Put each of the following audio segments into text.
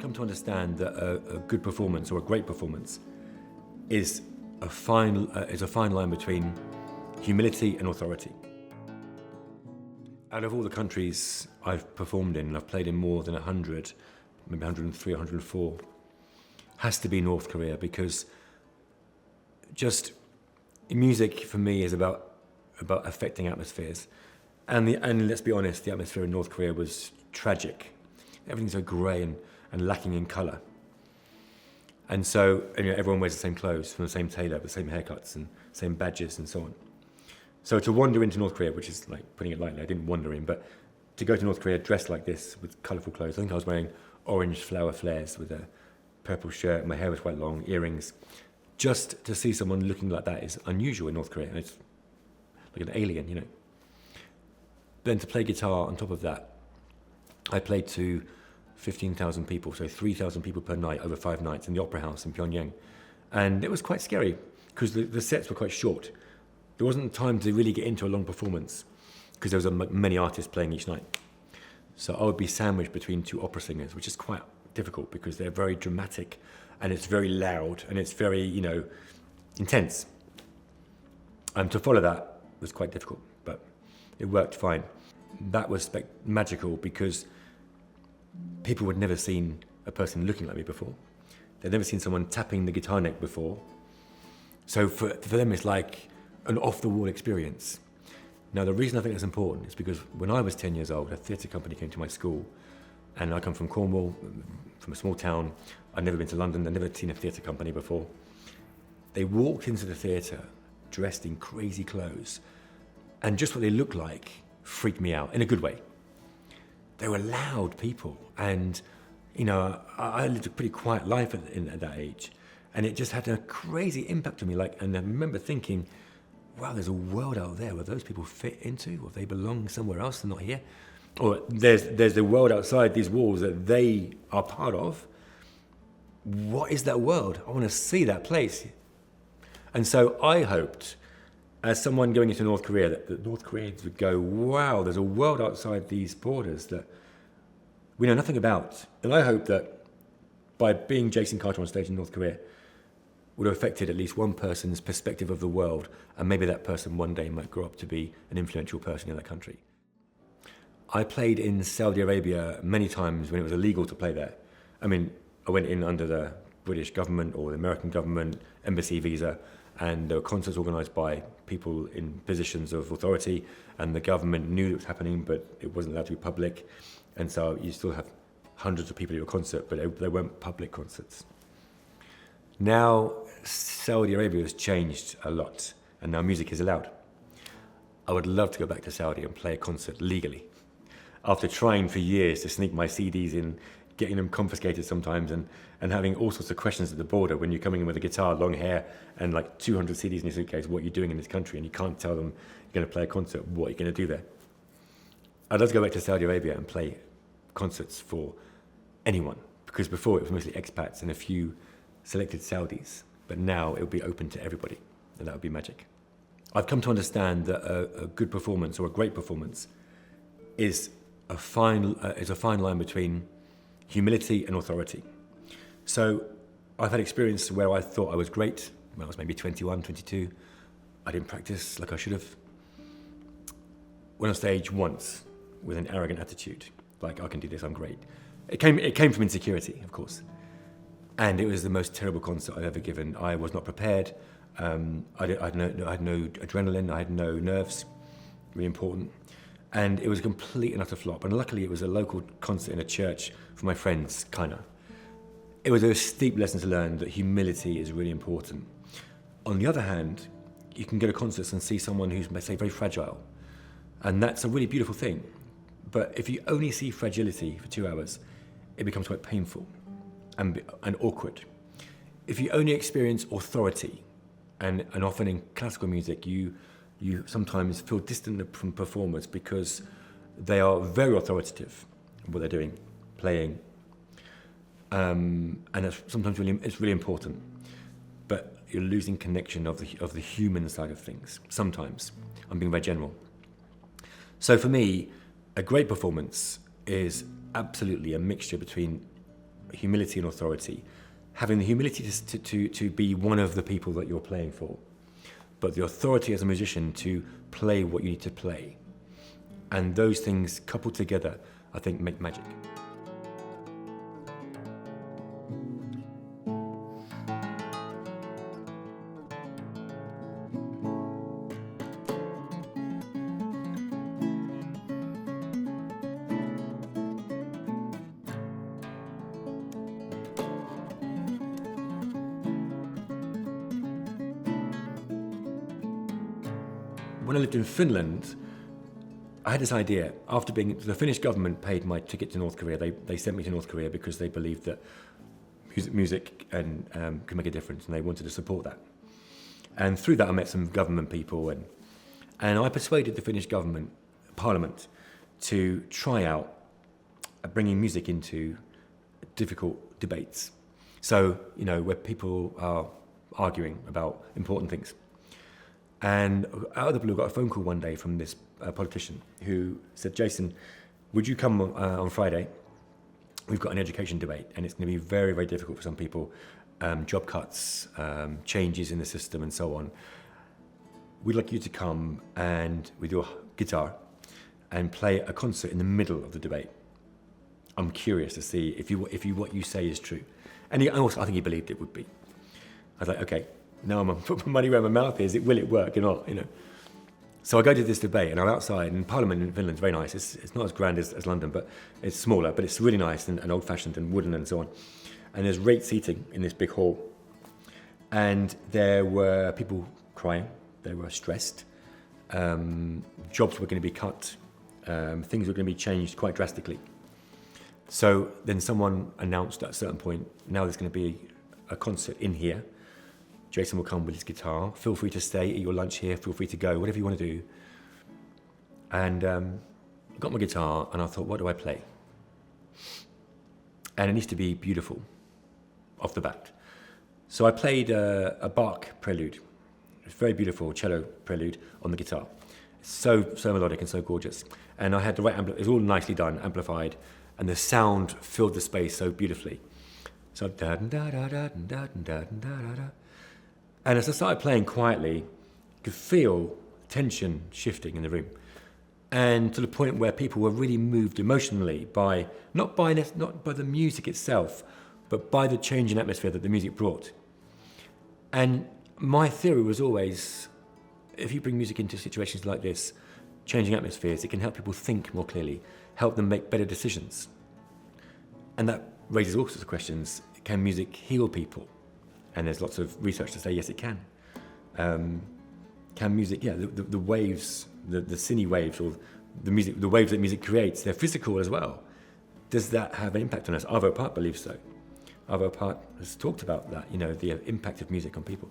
come to understand that a good performance or a great performance is a fine line between humility and authority. Out of all the countries I've performed in, and I've played in more than 100, maybe 103, 104, has to be North Korea, because just music for me is about affecting atmospheres. And let's be honest, the atmosphere in North Korea was tragic. Everything's so grey and lacking in colour. And so everyone wears the same clothes from the same tailor, the same haircuts and same badges and so on. So to wander into North Korea, which is like putting it lightly, I didn't wander in, but to go to North Korea dressed like this with colourful clothes, I think I was wearing orange flower flares with a purple shirt, my hair was quite long, earrings. Just to see someone looking like that is unusual in North Korea, and it's like an alien, Then to play guitar on top of that, I played to 15,000 people, so 3,000 people per night over 5 nights in the Opera House in Pyongyang. And it was quite scary because the sets were quite short. There wasn't time to really get into a long performance because there was many artists playing each night. So I would be sandwiched between 2 opera singers, which is quite difficult because they're very dramatic and it's very loud and it's very, intense. And to follow that was quite difficult, but it worked fine. That was magical because people had never seen a person looking like me before. They'd never seen someone tapping the guitar neck before. So for them, it's like an off-the-wall experience. Now, the reason I think that's important is because when I was 10 years old, a theatre company came to my school, and I come from Cornwall, from a small town. I'd never been to London. I'd never seen a theatre company before. They walked into the theatre dressed in crazy clothes, and just what they looked like freaked me out in a good way. They were loud people, and I lived a pretty quiet life at that age, and it just had a crazy impact on me. And I remember thinking, wow, there's a world out there where those people fit into, or they belong somewhere else and not here. Or there's the world outside these walls that they are part of. What is that world? I want to see that place. And so I hoped, as someone going into North Korea, that North Koreans would go, wow, there's a world outside these borders that we know nothing about. And I hope that by being Jason Carter on stage in North Korea would have affected at least one person's perspective of the world, and maybe that person one day might grow up to be an influential person in that country. I played in Saudi Arabia many times when it was illegal to play there. I went in under the British government or the American government embassy visa, and there were concerts organised by people in positions of authority, and the government knew it was happening, but it wasn't allowed to be public. And so you still have hundreds of people at your concert, but they weren't public concerts. Now, Saudi Arabia has changed a lot, and now music is allowed. I would love to go back to Saudi and play a concert legally. After trying for years to sneak my CDs in, getting them confiscated sometimes, and having all sorts of questions at the border when you're coming in with a guitar, long hair, and like 200 CDs in your suitcase, what are you doing in this country? And you can't tell them you're going to play a concert, what are you going to do there? I'd love to go back to Saudi Arabia and play concerts for anyone, because before it was mostly expats and a few selected Saudis, but now it would be open to everybody, and that would be magic. I've come to understand that a good performance or a great performance is a fine line between humility and authority. So I've had experience where I thought I was great when I was maybe 21, 22. I didn't practice like I should have. Went on stage once with an arrogant attitude, like I can do this, I'm great. It came from insecurity, of course. And it was the most terrible concert I've ever given. I was not prepared. I had no adrenaline, I had no nerves, really important. And it was a complete and utter flop. And luckily it was a local concert in a church for my friends, kinda. It was a steep lesson to learn that humility is really important. On the other hand, you can go to concerts and see someone who's, let's say, very fragile. And that's a really beautiful thing. But if you only see fragility for 2 hours, it becomes quite painful and awkward. If you only experience authority, and often in classical music, you sometimes feel distant from performers because they are very authoritative in what they're doing, playing, and it's sometimes it's really important. But you're losing connection of the human side of things. Sometimes, I'm being very general. So for me, a great performance is absolutely a mixture between humility and authority, having the humility to be one of the people that you're playing for, but the authority as a musician to play what you need to play. And those things coupled together, I think, make magic. When I lived in Finland, I had this idea. After the Finnish government paid my ticket to North Korea, they sent me to North Korea because they believed that music could make a difference, and they wanted to support that. And through that, I met some government people, and I persuaded the Finnish government, parliament, to try out bringing music into difficult debates. So, where people are arguing about important things. And out of the blue, I got a phone call one day from this politician who said, "Jason, would you come on Friday? We've got an education debate, and it's going to be very, very difficult for some people. Job cuts, changes in the system, and so on. We'd like you to come and with your guitar and play a concert in the middle of the debate. I'm curious to see if what you say is true." And I think he believed it would be. I was like, okay. Now I'm put my money where my mouth is. Will it work or not? So I go to this debate, and I'm outside. And Parliament in Finland is very nice. It's not as grand as London, but it's smaller. But it's really nice and old-fashioned and wooden and so on. And there's great seating in this big hall. And there were people crying. They were stressed. Jobs were going to be cut. Things were going to be changed quite drastically. So then someone announced at a certain point, now there's going to be a concert in here. Jason will come with his guitar. Feel free to stay, eat your lunch here. Feel free to go, whatever you want to do. And I got my guitar, and I thought, what do I play? And it needs to be beautiful off the bat. So I played a Bach prelude. It's very beautiful cello prelude on the guitar. It's so melodic and so gorgeous. And I had the right it was all nicely done, amplified, and the sound filled the space so beautifully. So da da da da da da da da da. And as I started playing quietly, you could feel tension shifting in the room, and to the point where people were really moved emotionally by not by the music itself, but by the change in atmosphere that the music brought. And my theory was always, if you bring music into situations like this, changing atmospheres, it can help people think more clearly, help them make better decisions. And that raises all sorts of questions. Can music heal people? And there's lots of research to say, yes, it can. Can music, the waves, the cine waves, or the waves that music creates, they're physical as well. Does that have an impact on us? Arvo Pärt believes so. Arvo Pärt has talked about that, the impact of music on people.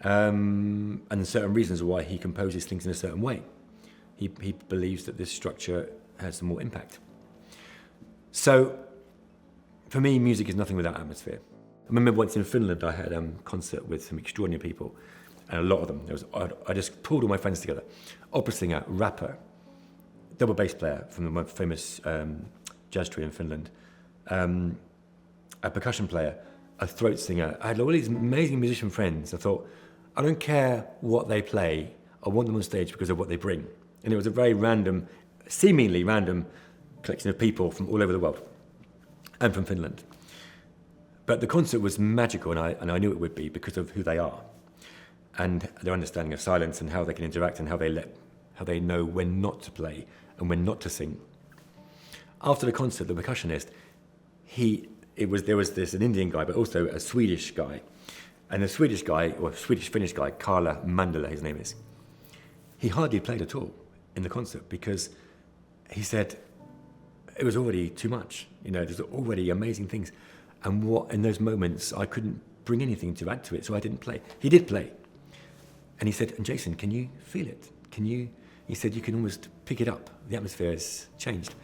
And certain reasons why he composes things in a certain way. He believes that this structure has more impact. So, for me, music is nothing without atmosphere. I remember once in Finland, I had a concert with some extraordinary people, and a lot of them. I just pulled all my friends together. Opera singer, rapper, double bass player from the most famous jazz trio in Finland, a percussion player, a throat singer. I had all these amazing musician friends. I thought, I don't care what they play, I want them on stage because of what they bring. And it was a very random, seemingly random collection of people from all over the world, and from Finland. But the concert was magical, and I knew it would be because of who they are, and their understanding of silence, and how they can interact, and how they know when not to play and when not to sing. After the concert, the percussionist, there was an Indian guy, but also a Swedish guy, and the Swedish guy, or Swedish-Finnish guy, Karla Mandela, his name is. He hardly played at all in the concert because he said it was already too much. There's already amazing things. And in those moments, I couldn't bring anything to add to it, so I didn't play. He did play. And he said, and Jason, can you feel it? He said, you can almost pick it up. The atmosphere has changed.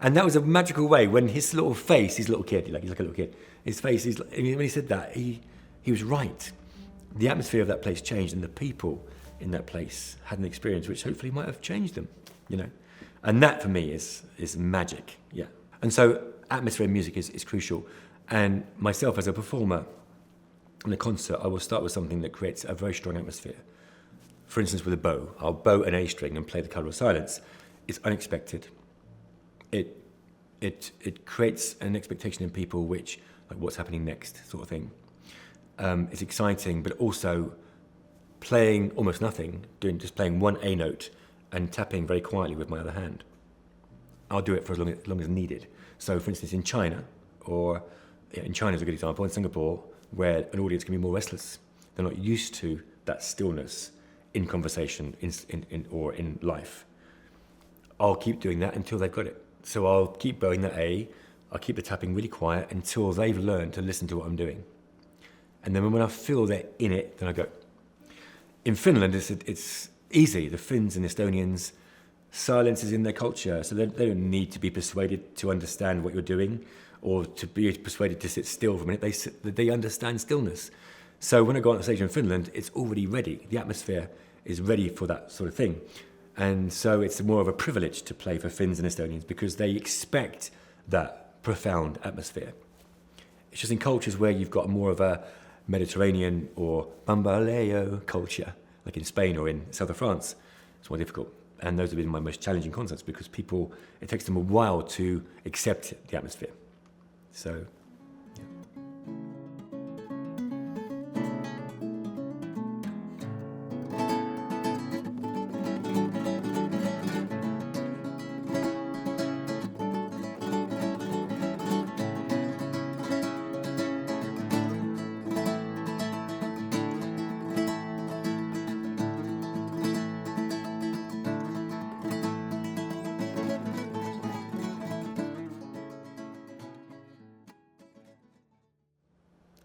And that was a magical way when his little face, his little kid, he's like a little kid, his face, when he said that, he was right. The atmosphere of that place changed, and the people in that place had an experience which hopefully might have changed them, And that for me is magic, yeah. And so atmosphere in music is crucial. And myself as a performer in a concert, I will start with something that creates a very strong atmosphere. For instance, with a bow, I'll bow an A string and play the colour of silence. It's unexpected. It creates an expectation in people which, like what's happening next sort of thing. It's exciting, but also playing almost nothing, just playing one A note and tapping very quietly with my other hand. I'll do it for as long as needed. So, for instance, in China, or in China is a good example, in Singapore, where an audience can be more restless. They're not used to that stillness in conversation or in life. I'll keep doing that until they've got it. So I'll keep bowing the A, I'll keep the tapping really quiet until they've learned to listen to what I'm doing. And then when I feel they're in it, then I go. In Finland, it's easy. The Finns and Estonians, silence is in their culture, so they don't need to be persuaded to understand what you're doing or to be persuaded to sit still for a minute. They understand stillness. So when I go on stage in Finland, it's already ready. The atmosphere is ready for that sort of thing. And so it's more of a privilege to play for Finns and Estonians because they expect that profound atmosphere. It's just in cultures where you've got more of a Mediterranean or bambaleo culture, like in Spain or in south of France, it's more difficult. And those have been my most challenging concerts because it takes them a while to accept the atmosphere. So, yeah.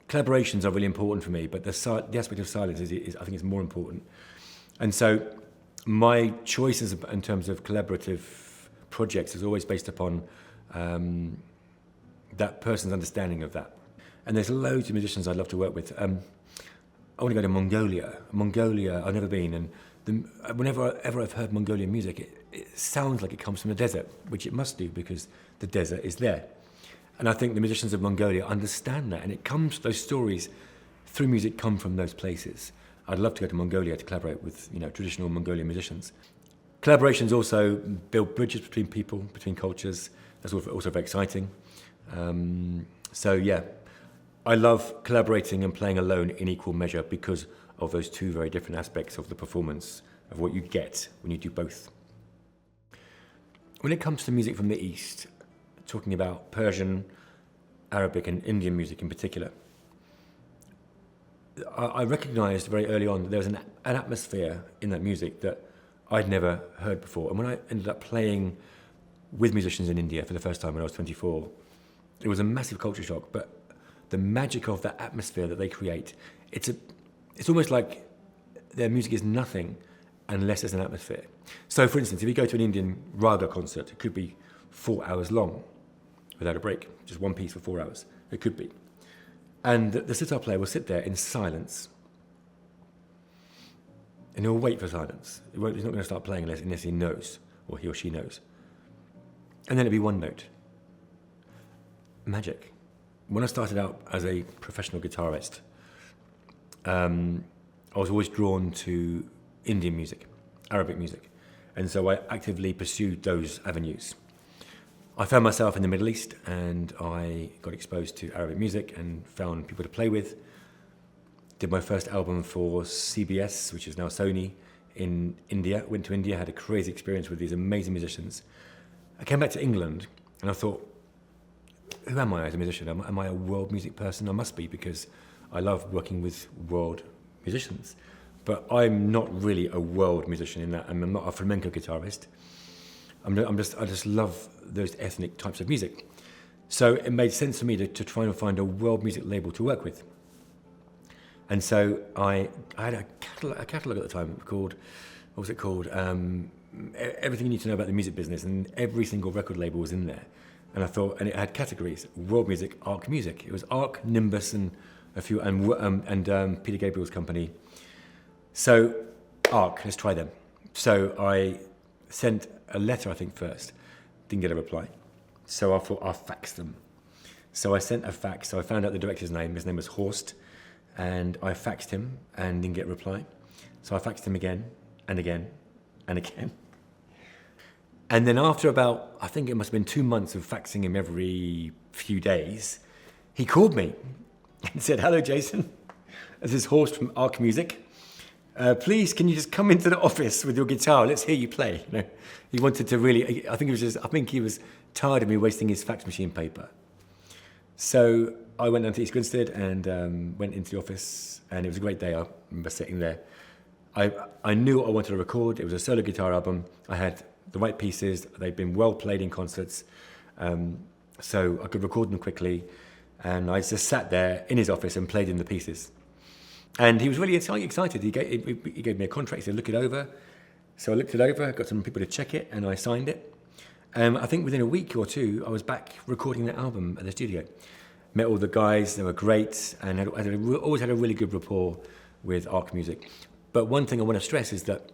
Collaborations are really important for me, but the aspect of silence is I think is more important. And so my choices in terms of collaborative projects is always based upon that person's understanding of that. And there's loads of musicians I'd love to work with. I want to go to Mongolia. Mongolia, I've never been, and whenever I've heard Mongolian music, it sounds like it comes from the desert, which it must do because the desert is there. And I think the musicians of Mongolia understand that, and those stories through music come from those places. I'd love to go to Mongolia to collaborate with traditional Mongolian musicians. Collaborations also build bridges between people, between cultures. That's also very exciting. So yeah, I love collaborating and playing alone in equal measure because of those two very different aspects of the performance, of what you get when you do both. When it comes to music from the East, talking about Persian, Arabic and Indian music in particular, I recognised very early on that there was an atmosphere in that music that I'd never heard before. And when I ended up playing with musicians in India for the first time when I was 24, it was a massive culture shock, but the magic of that atmosphere that they create, it's almost like their music is nothing unless there's an atmosphere. So for instance, if you go to an Indian raga concert, it could be 4 hours long without a break, just one piece for 4 hours. It could be. And the sitar player will sit there in silence and he'll wait for silence. He's not going to start playing unless he knows, or he or she knows. And then it'll be one note. Magic. When I started out as a professional guitarist, I was always drawn to Indian music, Arabic music. And so I actively pursued those avenues. I found myself in the Middle East and I got exposed to Arabic music and found people to play with. Did my first album for CBS, which is now Sony, in India. Went to India, had a crazy experience with these amazing musicians. I came back to England and I thought, who am I as a musician? Am I a world music person? I must be, because I love working with world musicians. But I'm not really a world musician in that. I'm not a flamenco guitarist. I just love those ethnic types of music. So it made sense for me to try and find a world music label to work with. And so I had a catalogue at the time called, what was it called? Everything you need to know about the music business, and every single record label was in there. And I thought, and it had categories: world music, Arc Music. It was Arc, Nimbus, and a few, and Peter Gabriel's company. So Arc, let's try them. So I sent a letter, I think, first. Didn't get a reply. So I thought I'll fax them. So I sent a fax. So I found out the director's name. His name was Horst. And I faxed him and didn't get a reply. So I faxed him again and again and again. And then after about, I think it must have been 2 months of faxing him every few days, he called me and said, "Hello, Jason. This is Horst from Arc Music. Please, can you just come into the office with your guitar? Let's hear you play." You know, he wanted to really. I think he was tired of me wasting his fax machine paper. So I went down to East Grinstead and went into the office, and it was a great day. I remember sitting there. I knew what I wanted to record. It was a solo guitar album. I had the right pieces. They'd been well played in concerts, so I could record them quickly. And I just sat there in his office and played in the pieces. And he was really excited. He gave me a contract. He said, "Look it over." So I looked it over, got some people to check it, and I signed it. I think within a week or two, I was back recording the album at the studio. Met all the guys, they were great, and always had a really good rapport with Arc Music. But one thing I want to stress is that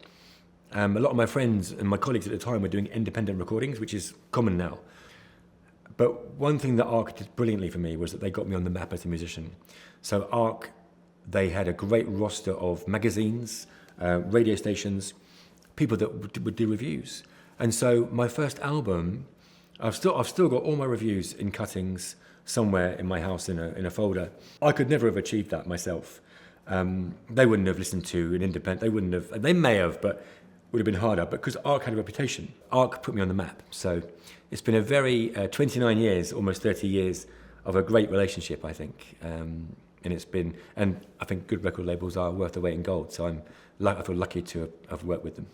a lot of my friends and my colleagues at the time were doing independent recordings, which is common now. But one thing that Arc did brilliantly for me was that they got me on the map as a musician. So Arc, they had a great roster of magazines, radio stations, people that would do reviews. And so my first album, I've still got all my reviews in cuttings somewhere in my house in a folder. I could never have achieved that myself. They wouldn't have listened to an independent. They may have, but would have been harder. But because Arc had a reputation, Arc put me on the map. So it's been a very 29 years, almost 30 years of a great relationship, I think. And I think good record labels are worth their weight in gold. So I feel lucky to have worked with them.